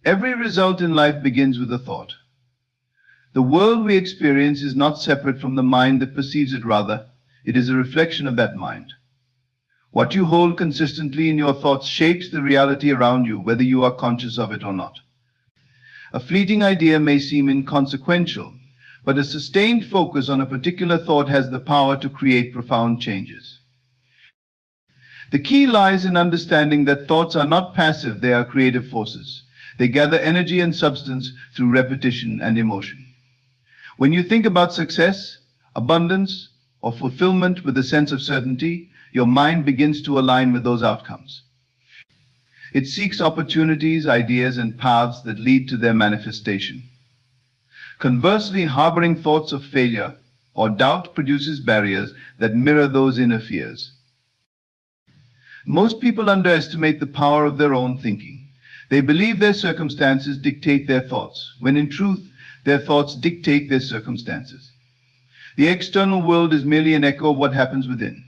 Every result in life begins with a thought. The world we experience is not separate from the mind that perceives it, rather, it is a reflection of that mind. What you hold consistently in your thoughts shapes the reality around you, whether you are conscious of it or not. A fleeting idea may seem inconsequential, but a sustained focus on a particular thought has the power to create profound changes. The key lies in understanding that thoughts are not passive, they are creative forces. They gather energy and substance through repetition and emotion. When you think about success, abundance, or fulfillment with a sense of certainty, your mind begins to align with those outcomes. It seeks opportunities, ideas, and paths that lead to their manifestation. Conversely, harboring thoughts of failure or doubt produces barriers that mirror those inner fears. Most people underestimate the power of their own thinking. They believe their circumstances dictate their thoughts, when in truth, their thoughts dictate their circumstances. The external world is merely an echo of what happens within.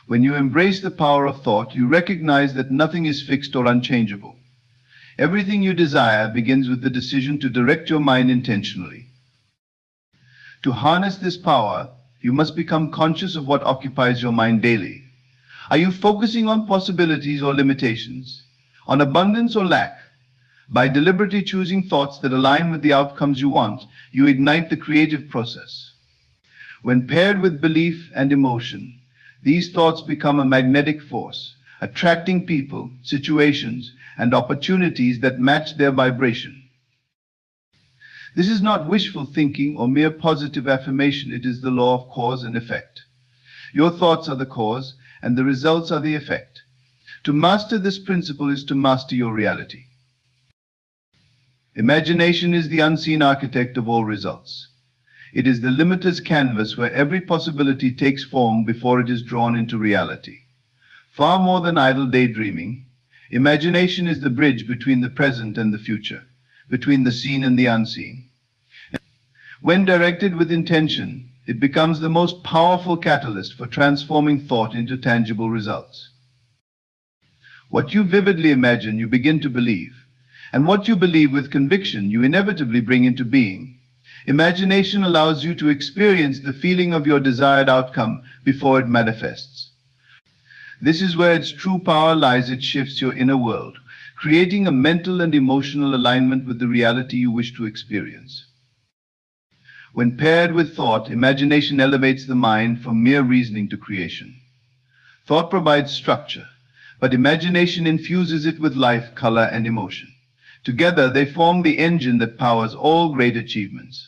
When you embrace the power of thought, you recognize that nothing is fixed or unchangeable. Everything you desire begins with the decision to direct your mind intentionally. To harness this power, you must become conscious of what occupies your mind daily. Are you focusing on possibilities or limitations, on abundance or lack? By deliberately choosing thoughts that align with the outcomes you want, you ignite the creative process. When paired with belief and emotion, these thoughts become a magnetic force, attracting people, situations, and opportunities that match their vibration. This is not wishful thinking or mere positive affirmation, it is the law of cause and effect. Your thoughts are the cause, and the results are the effect. To master this principle is to master your reality. Imagination is the unseen architect of all results. It is the limitless canvas where every possibility takes form before it is drawn into reality. Far more than idle daydreaming, imagination is the bridge between the present and the future, between the seen and the unseen. When directed with intention, it becomes the most powerful catalyst for transforming thought into tangible results. What you vividly imagine, you begin to believe, and what you believe with conviction, you inevitably bring into being. Imagination allows you to experience the feeling of your desired outcome before it manifests. This is where its true power lies. It shifts your inner world, creating a mental and emotional alignment with the reality you wish to experience. When paired with thought, imagination elevates the mind from mere reasoning to creation. Thought provides structure, but imagination infuses it with life, color, and emotion. Together, they form the engine that powers all great achievements.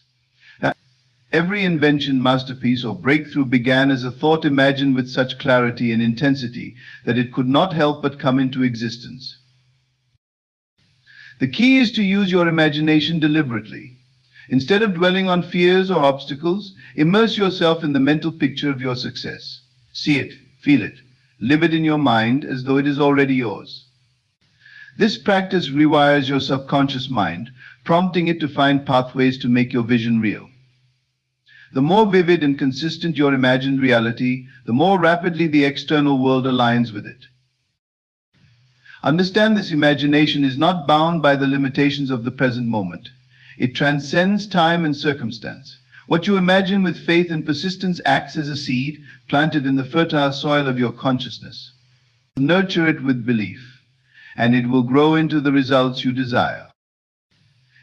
Every invention, masterpiece, or breakthrough began as a thought imagined with such clarity and intensity that it could not help but come into existence. The key is to use your imagination deliberately. Instead of dwelling on fears or obstacles, immerse yourself in the mental picture of your success. See it, feel it, live it in your mind as though it is already yours. This practice rewires your subconscious mind, prompting it to find pathways to make your vision real. The more vivid and consistent your imagined reality, the more rapidly the external world aligns with it. Understand this: imagination is not bound by the limitations of the present moment. It transcends time and circumstance. What you imagine with faith and persistence acts as a seed planted in the fertile soil of your consciousness. Nurture it with belief, and it will grow into the results you desire.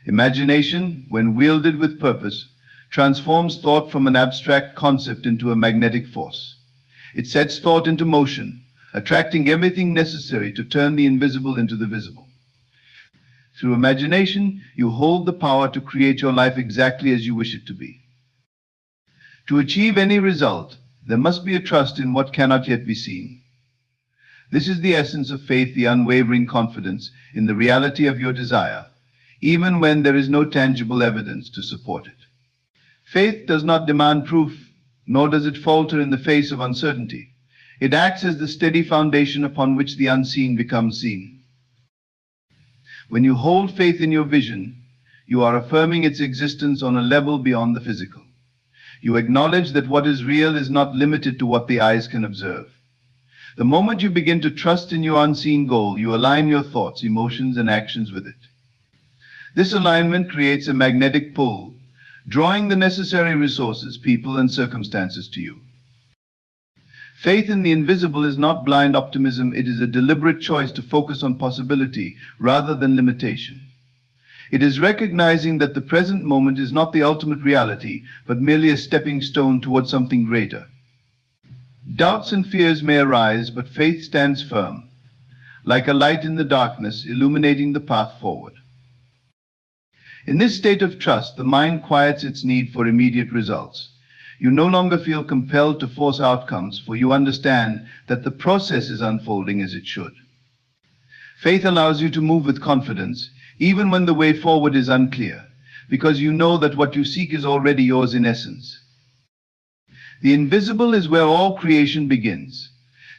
Imagination, when wielded with purpose, transforms thought from an abstract concept into a magnetic force. It sets thought into motion, attracting everything necessary to turn the invisible into the visible. Through imagination, you hold the power to create your life exactly as you wish it to be. To achieve any result, there must be a trust in what cannot yet be seen. This is the essence of faith, the unwavering confidence in the reality of your desire, even when there is no tangible evidence to support it. Faith does not demand proof, nor does it falter in the face of uncertainty. It acts as the steady foundation upon which the unseen becomes seen. When you hold faith in your vision, you are affirming its existence on a level beyond the physical. You acknowledge that what is real is not limited to what the eyes can observe. The moment you begin to trust in your unseen goal, you align your thoughts, emotions, and actions with it. This alignment creates a magnetic pull, drawing the necessary resources, people, and circumstances to you. Faith in the invisible is not blind optimism, it is a deliberate choice to focus on possibility rather than limitation. It is recognizing that the present moment is not the ultimate reality, but merely a stepping stone towards something greater. Doubts and fears may arise, but faith stands firm, like a light in the darkness, illuminating the path forward. In this state of trust, the mind quiets its need for immediate results. You no longer feel compelled to force outcomes, for you understand that the process is unfolding as it should. Faith allows you to move with confidence, even when the way forward is unclear, because you know that what you seek is already yours in essence. The invisible is where all creation begins.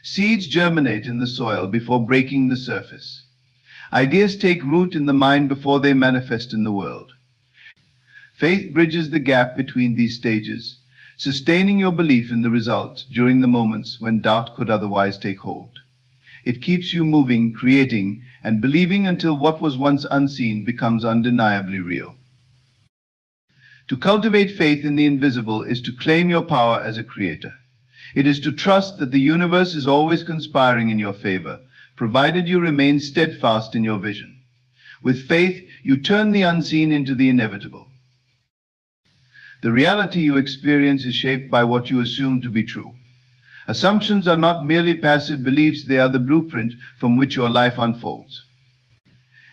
Seeds germinate in the soil before breaking the surface. Ideas take root in the mind before they manifest in the world. Faith bridges the gap between these stages, sustaining your belief in the result during the moments when doubt could otherwise take hold. It keeps you moving, creating, and believing until what was once unseen becomes undeniably real. To cultivate faith in the invisible is to claim your power as a creator. It is to trust that the universe is always conspiring in your favor, provided you remain steadfast in your vision. With faith, you turn the unseen into the inevitable. The reality you experience is shaped by what you assume to be true. Assumptions are not merely passive beliefs, they are the blueprint from which your life unfolds.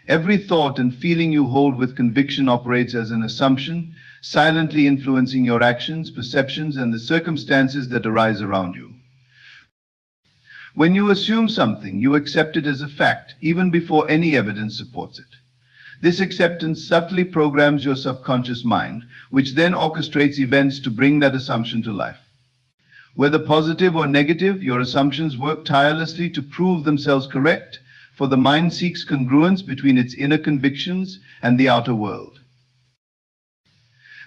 Every thought and feeling you hold with conviction operates as an assumption, silently influencing your actions, perceptions, and the circumstances that arise around you. When you assume something, you accept it as a fact, even before any evidence supports it. This acceptance subtly programs your subconscious mind, which then orchestrates events to bring that assumption to life. Whether positive or negative, your assumptions work tirelessly to prove themselves correct, for the mind seeks congruence between its inner convictions and the outer world.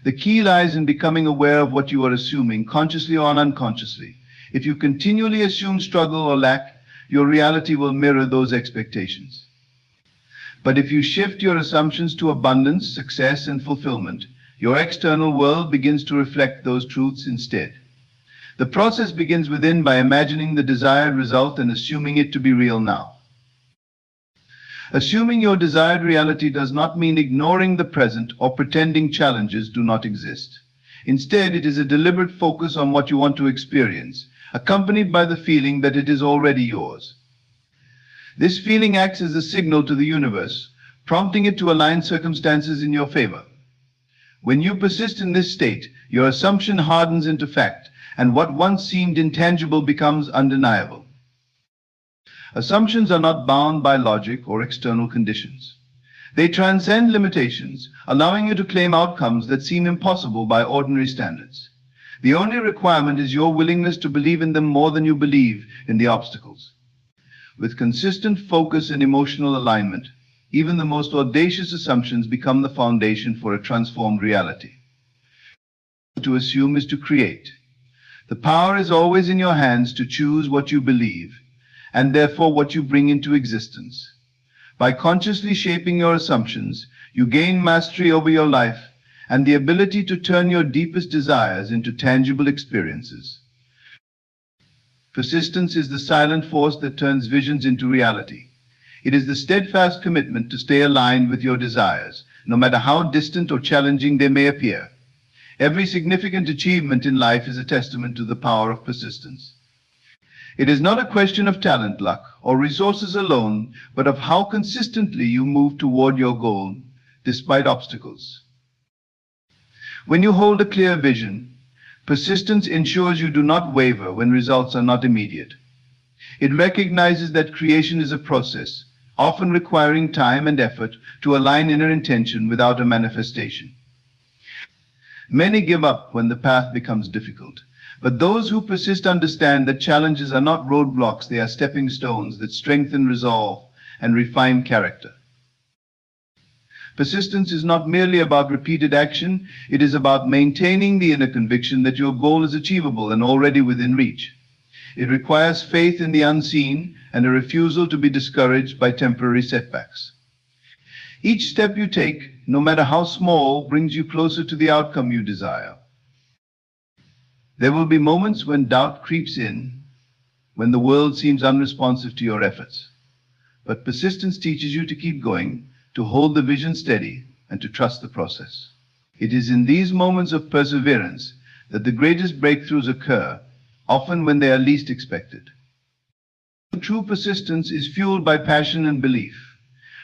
The key lies in becoming aware of what you are assuming, consciously or unconsciously. If you continually assume struggle or lack, your reality will mirror those expectations. But if you shift your assumptions to abundance, success, and fulfillment, your external world begins to reflect those truths instead. The process begins within by imagining the desired result and assuming it to be real now. Assuming your desired reality does not mean ignoring the present or pretending challenges do not exist. Instead, it is a deliberate focus on what you want to experience, accompanied by the feeling that it is already yours. This feeling acts as a signal to the universe, prompting it to align circumstances in your favor. When you persist in this state, your assumption hardens into fact, and what once seemed intangible becomes undeniable. Assumptions are not bound by logic or external conditions. They transcend limitations, allowing you to claim outcomes that seem impossible by ordinary standards. The only requirement is your willingness to believe in them more than you believe in the obstacles. With consistent focus and emotional alignment, even the most audacious assumptions become the foundation for a transformed reality. To assume is to create. The power is always in your hands to choose what you believe, and therefore what you bring into existence. By consciously shaping your assumptions, you gain mastery over your life and the ability to turn your deepest desires into tangible experiences. Persistence is the silent force that turns visions into reality. It is the steadfast commitment to stay aligned with your desires, no matter how distant or challenging they may appear. Every significant achievement in life is a testament to the power of persistence. It is not a question of talent, luck, or resources alone, but of how consistently you move toward your goal, despite obstacles. When you hold a clear vision, persistence ensures you do not waver when results are not immediate. It recognizes that creation is a process, often requiring time and effort to align inner intention without a manifestation. Many give up when the path becomes difficult, but those who persist understand that challenges are not roadblocks, they are stepping stones that strengthen resolve and refine character. Persistence is not merely about repeated action, it is about maintaining the inner conviction that your goal is achievable and already within reach. It requires faith in the unseen and a refusal to be discouraged by temporary setbacks. Each step you take, no matter how small, brings you closer to the outcome you desire. There will be moments when doubt creeps in, when the world seems unresponsive to your efforts. But persistence teaches you to keep going, to hold the vision steady, and to trust the process. It is in these moments of perseverance that the greatest breakthroughs occur, often when they are least expected. True persistence is fueled by passion and belief.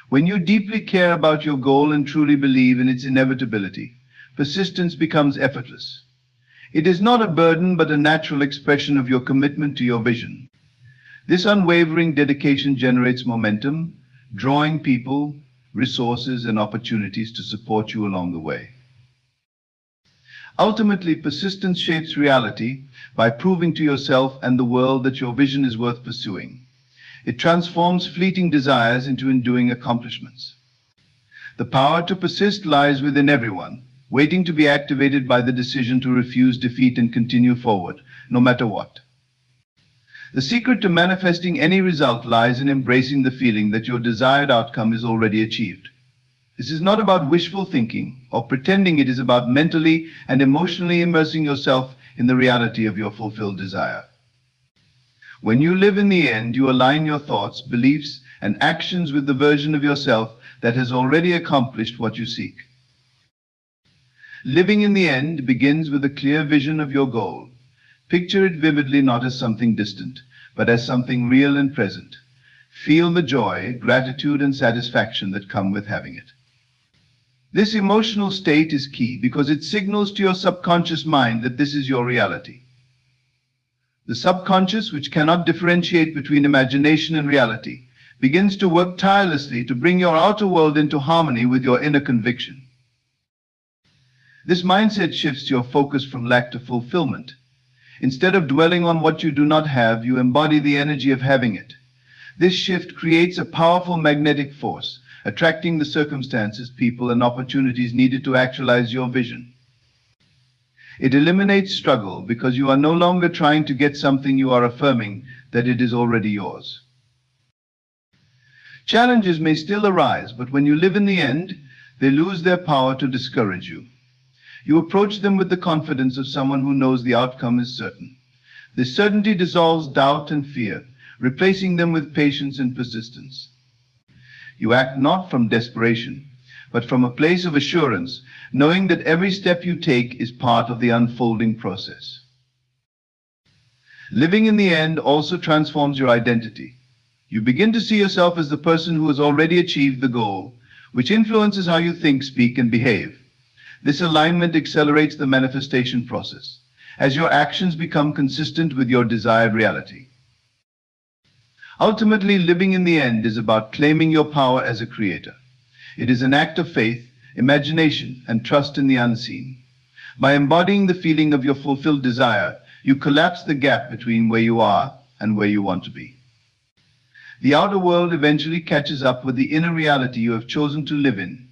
When you deeply care about your goal and truly believe in its inevitability, persistence becomes effortless. It is not a burden but a natural expression of your commitment to your vision. This unwavering dedication generates momentum, drawing people, resources, and opportunities to support you along the way. Ultimately, persistence shapes reality by proving to yourself and the world that your vision is worth pursuing. It transforms fleeting desires into enduring accomplishments. The power to persist lies within everyone, waiting to be activated by the decision to refuse defeat and continue forward, no matter what. The secret to manifesting any result lies in embracing the feeling that your desired outcome is already achieved. This is not about wishful thinking or pretending. It is about mentally and emotionally immersing yourself in the reality of your fulfilled desire. When you live in the end, you align your thoughts, beliefs, and actions with the version of yourself that has already accomplished what you seek. Living in the end begins with a clear vision of your goal. Picture it vividly, not as something distant, but as something real and present. Feel the joy, gratitude, and satisfaction that come with having it. This emotional state is key because it signals to your subconscious mind that this is your reality. The subconscious, which cannot differentiate between imagination and reality, begins to work tirelessly to bring your outer world into harmony with your inner conviction. This mindset shifts your focus from lack to fulfillment. Instead of dwelling on what you do not have, you embody the energy of having it. This shift creates a powerful magnetic force, attracting the circumstances, people, and opportunities needed to actualize your vision. It eliminates struggle because you are no longer trying to get something. You are affirming that it is already yours. Challenges may still arise, but when you live in the end, they lose their power to discourage you. You approach them with the confidence of someone who knows the outcome is certain. This certainty dissolves doubt and fear, replacing them with patience and persistence. You act not from desperation, but from a place of assurance, knowing that every step you take is part of the unfolding process. Living in the end also transforms your identity. You begin to see yourself as the person who has already achieved the goal, which influences how you think, speak, and behave. This alignment accelerates the manifestation process, as your actions become consistent with your desired reality. Ultimately, living in the end is about claiming your power as a creator. It is an act of faith, imagination, and trust in the unseen. By embodying the feeling of your fulfilled desire, you collapse the gap between where you are and where you want to be. The outer world eventually catches up with the inner reality you have chosen to live in,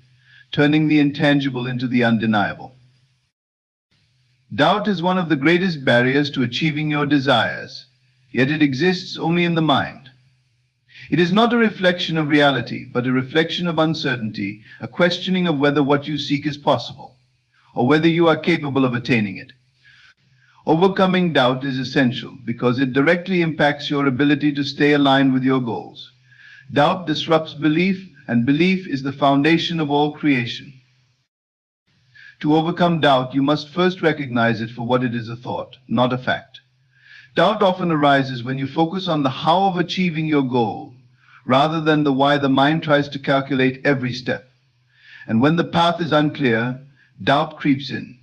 turning the intangible into the undeniable. Doubt is one of the greatest barriers to achieving your desires, yet it exists only in the mind. It is not a reflection of reality, but a reflection of uncertainty, a questioning of whether what you seek is possible, or whether you are capable of attaining it. Overcoming doubt is essential because it directly impacts your ability to stay aligned with your goals. Doubt disrupts belief, and belief is the foundation of all creation. To overcome doubt, you must first recognize it for what it is: a thought, not a fact. Doubt often arises when you focus on the how of achieving your goal, rather than the why. The mind tries to calculate every step. And when the path is unclear, doubt creeps in.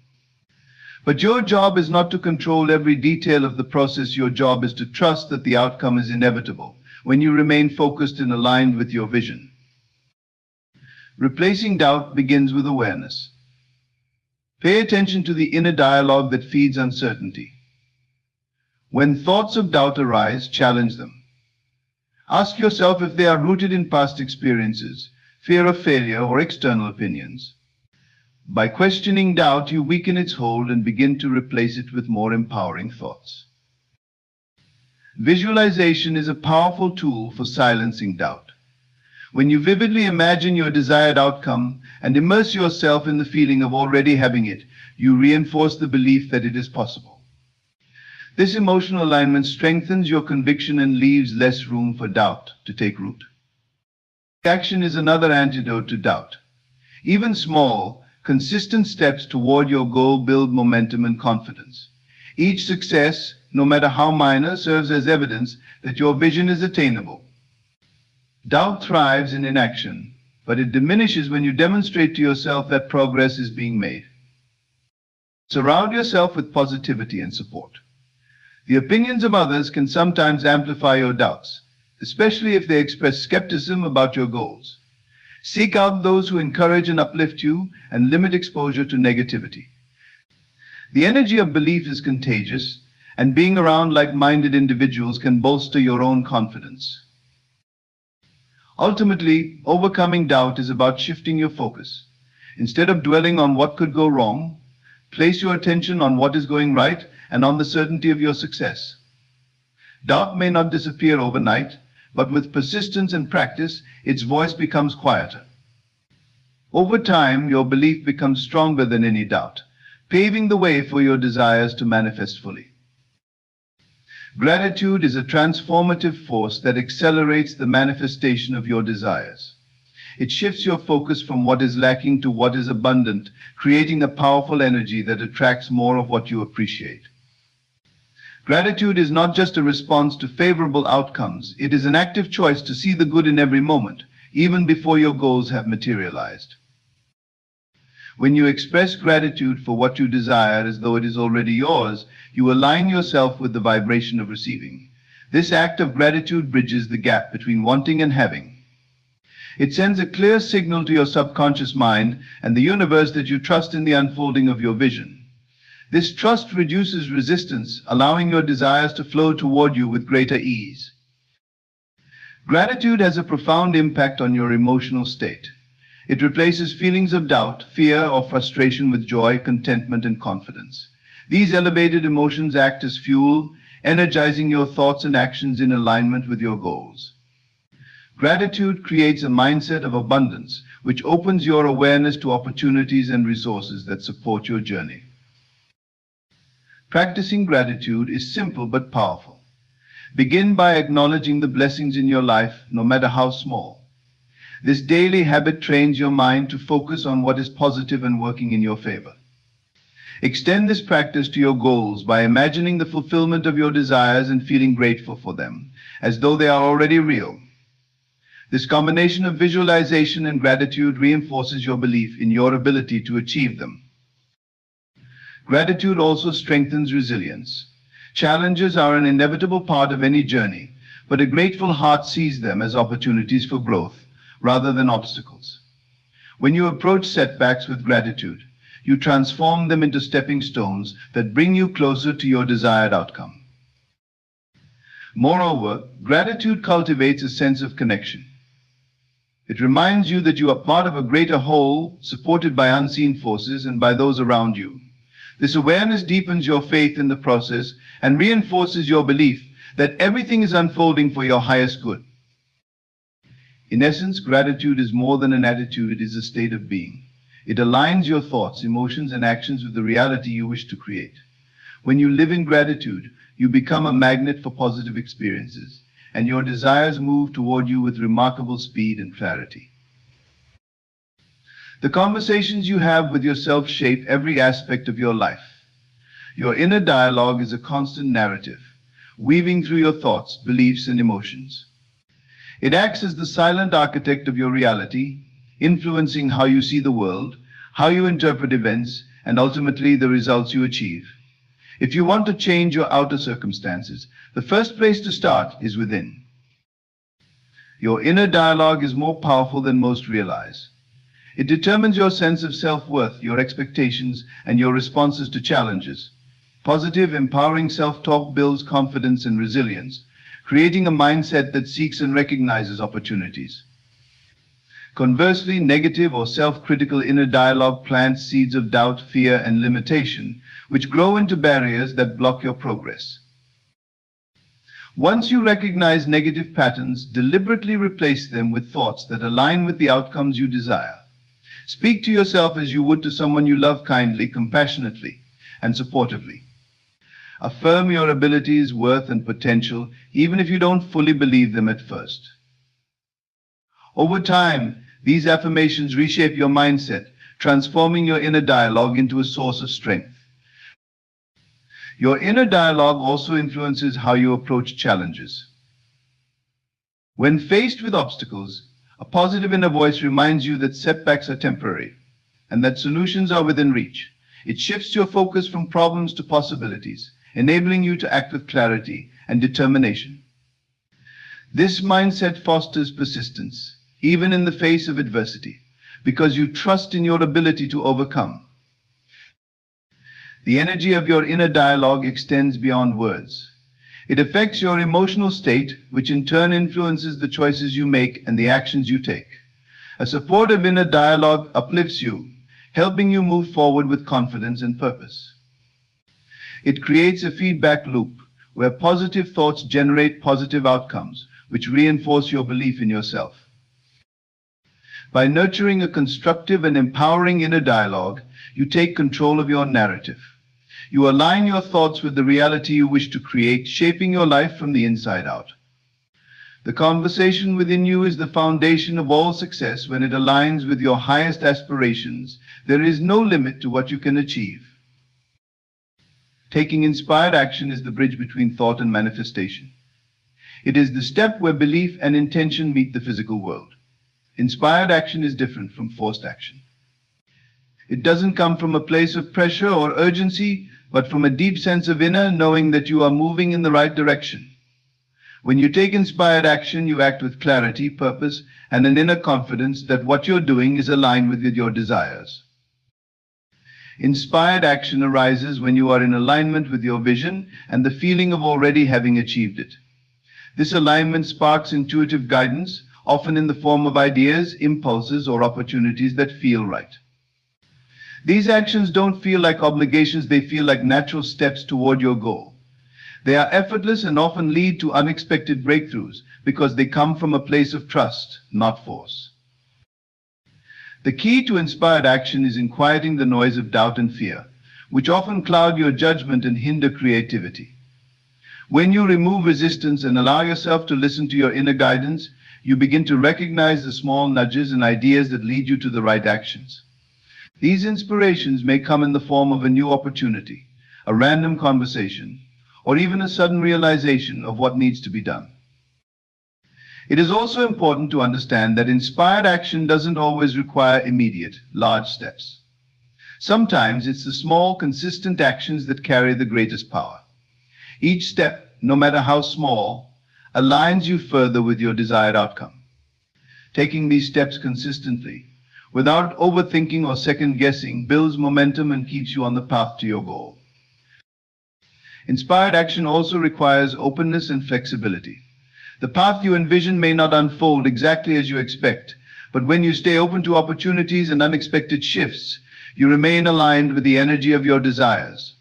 But your job is not to control every detail of the process. Your job is to trust that the outcome is inevitable when you remain focused and aligned with your vision. Replacing doubt begins with awareness. Pay attention to the inner dialogue that feeds uncertainty. When thoughts of doubt arise, challenge them. Ask yourself if they are rooted in past experiences, fear of failure, or external opinions. By questioning doubt, you weaken its hold and begin to replace it with more empowering thoughts. Visualization is a powerful tool for silencing doubt. When you vividly imagine your desired outcome and immerse yourself in the feeling of already having it, you reinforce the belief that it is possible. This emotional alignment strengthens your conviction and leaves less room for doubt to take root. Action is another antidote to doubt. Even small, consistent steps toward your goal build momentum and confidence. Each success, no matter how minor, serves as evidence that your vision is attainable. Doubt thrives in inaction, but it diminishes when you demonstrate to yourself that progress is being made. Surround yourself with positivity and support. The opinions of others can sometimes amplify your doubts, especially if they express skepticism about your goals. Seek out those who encourage and uplift you and limit exposure to negativity. The energy of belief is contagious, and being around like-minded individuals can bolster your own confidence. Ultimately, overcoming doubt is about shifting your focus. Instead of dwelling on what could go wrong, place your attention on what is going right and on the certainty of your success. Doubt may not disappear overnight, but with persistence and practice, its voice becomes quieter. Over time, your belief becomes stronger than any doubt, paving the way for your desires to manifest fully. Gratitude is a transformative force that accelerates the manifestation of your desires. It shifts your focus from what is lacking to what is abundant, creating a powerful energy that attracts more of what you appreciate. Gratitude is not just a response to favorable outcomes, it is an active choice to see the good in every moment, even before your goals have materialized. When you express gratitude for what you desire as though it is already yours, you align yourself with the vibration of receiving. This act of gratitude bridges the gap between wanting and having. It sends a clear signal to your subconscious mind and the universe that you trust in the unfolding of your vision. This trust reduces resistance, allowing your desires to flow toward you with greater ease. Gratitude has a profound impact on your emotional state. It replaces feelings of doubt, fear, or frustration with joy, contentment, and confidence. These elevated emotions act as fuel, energizing your thoughts and actions in alignment with your goals. Gratitude creates a mindset of abundance, which opens your awareness to opportunities and resources that support your journey. Practicing gratitude is simple but powerful. Begin by acknowledging the blessings in your life, no matter how small. This daily habit trains your mind to focus on what is positive and working in your favor. Extend this practice to your goals by imagining the fulfillment of your desires and feeling grateful for them, as though they are already real. This combination of visualization and gratitude reinforces your belief in your ability to achieve them. Gratitude also strengthens resilience. Challenges are an inevitable part of any journey, but a grateful heart sees them as opportunities for growth rather than obstacles. When you approach setbacks with gratitude, you transform them into stepping stones that bring you closer to your desired outcome. Moreover, gratitude cultivates a sense of connection. It reminds you that you are part of a greater whole, supported by unseen forces and by those around you. This awareness deepens your faith in the process and reinforces your belief that everything is unfolding for your highest good. In essence, gratitude is more than an attitude, it is a state of being. It aligns your thoughts, emotions, and actions with the reality you wish to create. When you live in gratitude, you become a magnet for positive experiences, and your desires move toward you with remarkable speed and clarity. The conversations you have with yourself shape every aspect of your life. Your inner dialogue is a constant narrative, weaving through your thoughts, beliefs, and emotions. It acts as the silent architect of your reality, influencing how you see the world, how you interpret events, and ultimately the results you achieve. If you want to change your outer circumstances, the first place to start is within. Your inner dialogue is more powerful than most realize. It determines your sense of self-worth, your expectations, and your responses to challenges. Positive, empowering self-talk builds confidence and resilience, creating a mindset that seeks and recognizes opportunities. Conversely, negative or self-critical inner dialogue plants seeds of doubt, fear, and limitation, which grow into barriers that block your progress. Once you recognize negative patterns, deliberately replace them with thoughts that align with the outcomes you desire. Speak to yourself as you would to someone you love, kindly, compassionately, and supportively. Affirm your abilities, worth, and potential, even if you don't fully believe them at first. Over time, these affirmations reshape your mindset, transforming your inner dialogue into a source of strength. Your inner dialogue also influences how you approach challenges. When faced with obstacles, a positive inner voice reminds you that setbacks are temporary and that solutions are within reach. It shifts your focus from problems to possibilities, enabling you to act with clarity and determination. This mindset fosters persistence, even in the face of adversity, because you trust in your ability to overcome. The energy of your inner dialogue extends beyond words. It affects your emotional state, which in turn influences the choices you make and the actions you take. A supportive inner dialogue uplifts you, helping you move forward with confidence and purpose. It creates a feedback loop where positive thoughts generate positive outcomes, which reinforce your belief in yourself. By nurturing a constructive and empowering inner dialogue, you take control of your narrative. You align your thoughts with the reality you wish to create, shaping your life from the inside out. The conversation within you is the foundation of all success. When it aligns with your highest aspirations, there is no limit to what you can achieve. Taking inspired action is the bridge between thought and manifestation. It is the step where belief and intention meet the physical world. Inspired action is different from forced action. It doesn't come from a place of pressure or urgency, but from a deep sense of inner knowing that you are moving in the right direction. When you take inspired action, you act with clarity, purpose, and an inner confidence that what you're doing is aligned with your desires. Inspired action arises when you are in alignment with your vision and the feeling of already having achieved it. This alignment sparks intuitive guidance, often in the form of ideas, impulses, or opportunities that feel right. These actions don't feel like obligations, they feel like natural steps toward your goal. They are effortless and often lead to unexpected breakthroughs because they come from a place of trust, not force. The key to inspired action is in quieting the noise of doubt and fear, which often cloud your judgment and hinder creativity. When you remove resistance and allow yourself to listen to your inner guidance, you begin to recognize the small nudges and ideas that lead you to the right actions. These inspirations may come in the form of a new opportunity, a random conversation, or even a sudden realization of what needs to be done. It is also important to understand that inspired action doesn't always require immediate, large steps. Sometimes it's the small, consistent actions that carry the greatest power. Each step, no matter how small, aligns you further with your desired outcome. Taking these steps consistently, without overthinking or second-guessing, builds momentum and keeps you on the path to your goal. Inspired action also requires openness and flexibility. The path you envision may not unfold exactly as you expect, but when you stay open to opportunities and unexpected shifts, you remain aligned with the energy of your desires.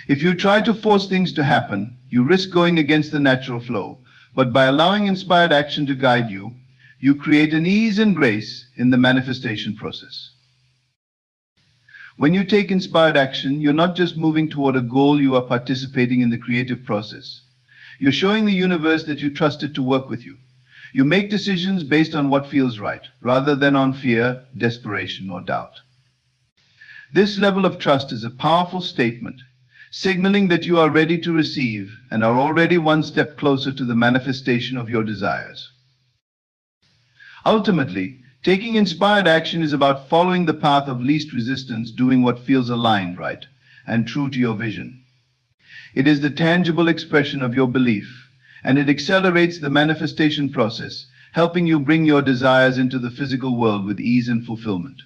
If you try to force things to happen, you risk going against the natural flow, but by allowing inspired action to guide you, you create an ease and grace in the manifestation process. When you take inspired action, you're not just moving toward a goal, you are participating in the creative process. You're showing the universe that you trust it to work with you. You make decisions based on what feels right, rather than on fear, desperation, or doubt. This level of trust is a powerful statement, signaling that you are ready to receive and are already one step closer to the manifestation of your desires. Ultimately, taking inspired action is about following the path of least resistance, doing what feels aligned, right, and true to your vision. It is the tangible expression of your belief, and it accelerates the manifestation process, helping you bring your desires into the physical world with ease and fulfillment.